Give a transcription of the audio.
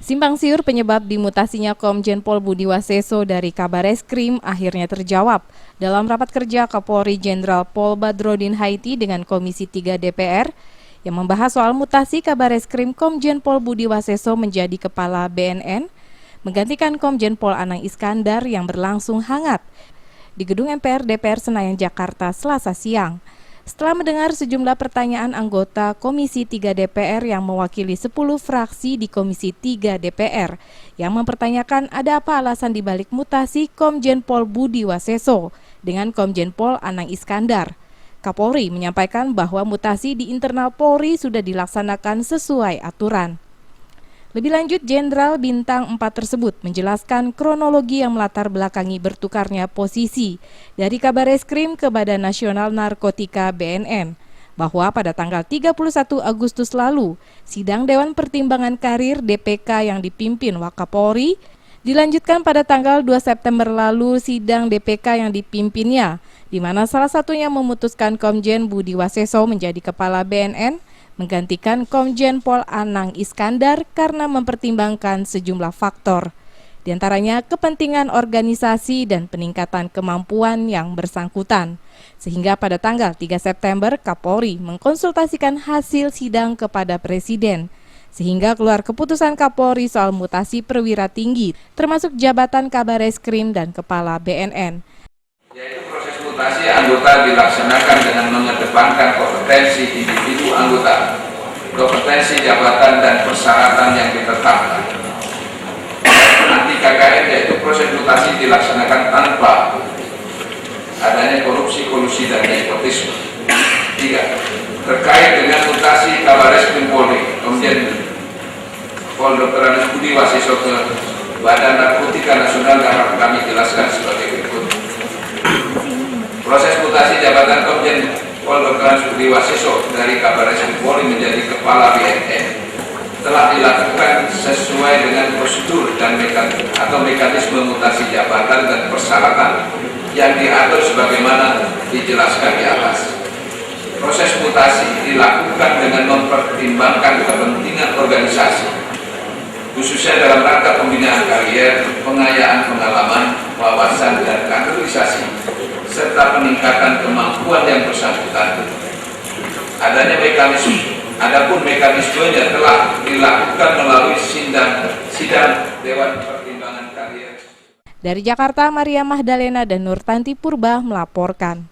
Simpang siur penyebab dimutasinya Komjen Pol Budi Waseso dari Kabareskrim akhirnya terjawab dalam rapat kerja Kapolri Jenderal Pol Badrodin Haiti dengan Komisi 3 DPR yang membahas soal mutasi Kabareskrim Komjen Pol Budi Waseso menjadi Kepala BNN, menggantikan Komjen Pol Anang Iskandar yang berlangsung hangat di Gedung MPR DPR Senayan, Jakarta, Selasa siang. Setelah mendengar sejumlah pertanyaan anggota Komisi 3 DPR yang mewakili 10 fraksi di Komisi 3 DPR yang mempertanyakan ada apa alasan dibalik mutasi Komjen Pol Budi Waseso dengan Komjen Pol Anang Iskandar, Kapolri menyampaikan bahwa mutasi di internal Polri sudah dilaksanakan sesuai aturan. Lebih lanjut, Jenderal Bintang 4 tersebut menjelaskan kronologi yang melatar belakangi bertukarnya posisi dari Kabareskrim ke Badan Nasional Narkotika BNN, bahwa pada tanggal 31 Agustus lalu, sidang Dewan Pertimbangan Karir DPK yang dipimpin Wakapolri dilanjutkan pada tanggal 2 September lalu sidang DPK yang dipimpinnya, di mana salah satunya memutuskan Komjen Budi Waseso menjadi Kepala BNN, menggantikan Komjen Pol Anang Iskandar karena mempertimbangkan sejumlah faktor, di antaranya kepentingan organisasi dan peningkatan kemampuan yang bersangkutan. Sehingga pada tanggal 3 September Kapolri mengkonsultasikan hasil sidang kepada Presiden, sehingga keluar keputusan Kapolri soal mutasi perwira tinggi, termasuk jabatan Kabareskrim dan Kepala BNN. Yaitu proses mutasi anggota dilaksanakan dengan mengedepankan kompetensi individu anggota, kompetensi jabatan dan persyaratan yang ditetapkan. Anti KKN yaitu proses mutasi dilaksanakan tanpa adanya korupsi, kolusi dan nepotisme. 3. Terkait dengan mutasi Kabareskrim Polri, Komjen Pol Dr. Anang Budi Waseso ke Badan Narkotika Nasional dapat kami jelaskan sebagai berikut. Proses mutasi jabatan Komjen Pol Dr. Anang Budi Waseso dari Kabareskrim Polri menjadi Kepala BNN telah dilakukan sesuai dengan prosedur dan mekanisme mutasi jabatan dan persyaratan yang diatur sebagaimana dijelaskan di atas. Proses mutasi dilakukan dengan mempertimbangkan kepentingan organisasi, khususnya dalam rangka pembinaan karier, pengayaan pengalaman, wawasan dan kaderisasi, serta peningkatan kemampuan yang bersangkutan. Adapun mekanismenya telah dilakukan melalui sidang Dewan Pertimbangan Karier. Dari Jakarta, Maria Mahdalena dan Nurtanti Purba melaporkan.